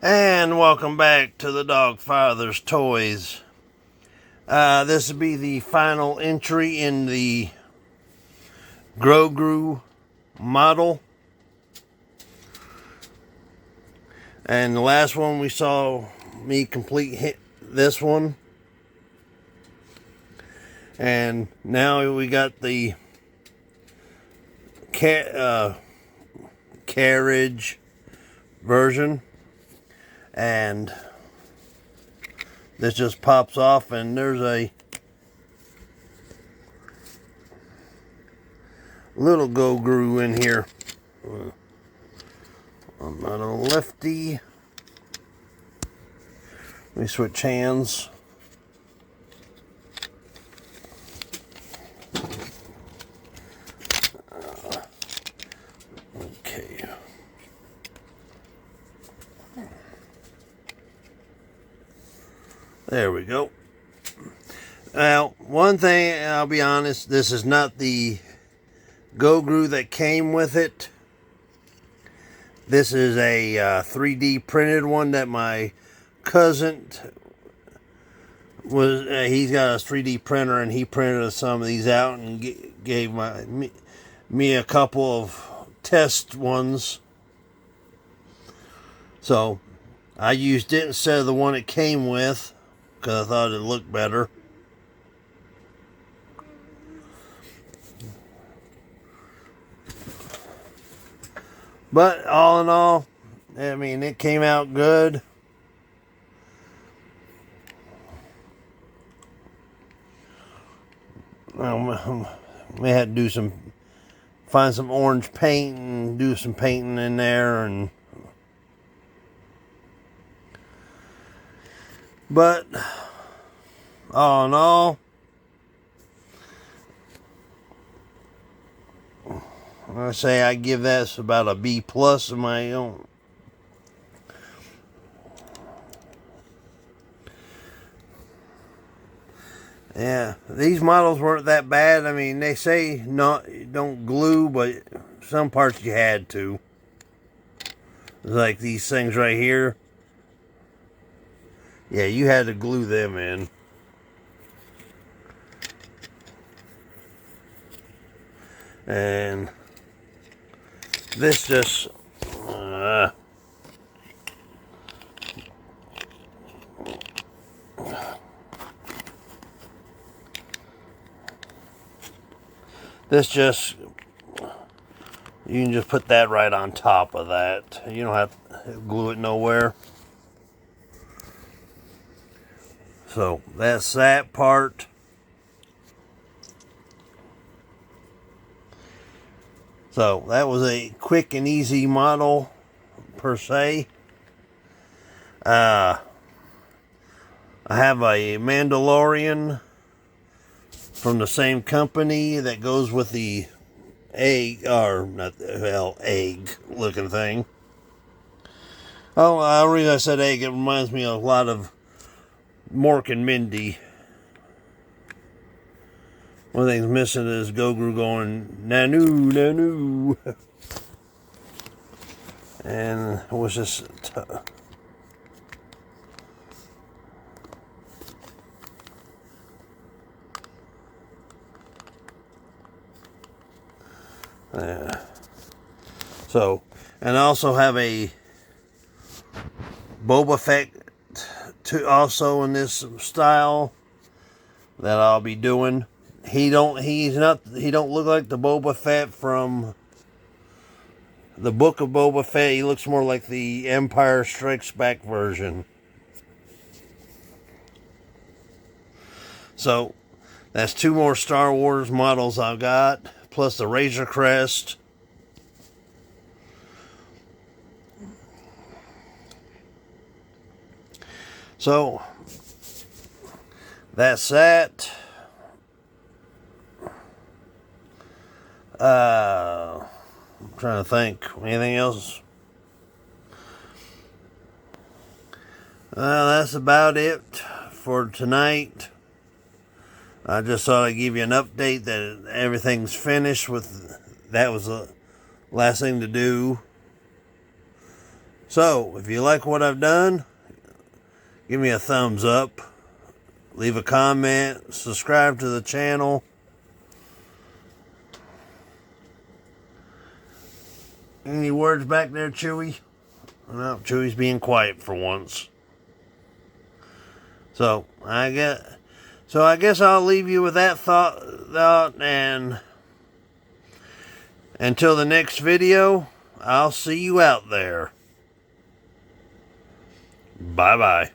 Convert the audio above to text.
And welcome back to the DOGFATHER'S Toys. This will be the final entry in the Grogu model. And the last one we saw me complete this one. And now we got the carriage version. And this just pops off, and there's a little Grogu in here. I'm not a lefty. Let me switch hands. Okay. There we go. Now, one thing, I'll be honest, this is not the Grogu that came with it. This is a 3D printed one that my cousin was. He's got a 3D printer, and he printed some of these out and gave me a couple of test ones. So I used it instead of the one it came with, because I thought it looked better. But all in all, I mean, it came out good. We had to do find some orange paint and do some painting in there, but all in all, I say I give that about a B+ in my own. Yeah, these models weren't that bad. I mean, they say don't glue, but some parts you had to. Like these things right here. Yeah, you had to glue them in. And this just you can just put that right on top of that. You don't have to glue it nowhere. So that's that part. So that was a quick and easy model per se. I have a Mandalorian from the same company that goes with the egg, or not, well, egg looking thing. Oh, the reason I said egg, it reminds me a lot of Mork and Mindy. One thing's missing is Grogu going, Nanu, Nanu. And it was just so, and I also have a Boba Fett also in this style that I'll be doing. He don't look like the Boba Fett from the Book of Boba Fett. He looks more like the Empire Strikes Back version. So that's 2 more Star Wars models I've got, plus the Razor Crest. So that's that. I'm trying to think. Anything else? That's about it for tonight. I just thought I'd give you an update that everything's finished with. That was the last thing to do. So, if you like what I've done, give me a thumbs up, leave a comment, subscribe to the channel. Any words back there, Chewy? No, Chewy's being quiet for once. So I guess I'll leave you with that thought, and until the next video, I'll see you out there. Bye-bye.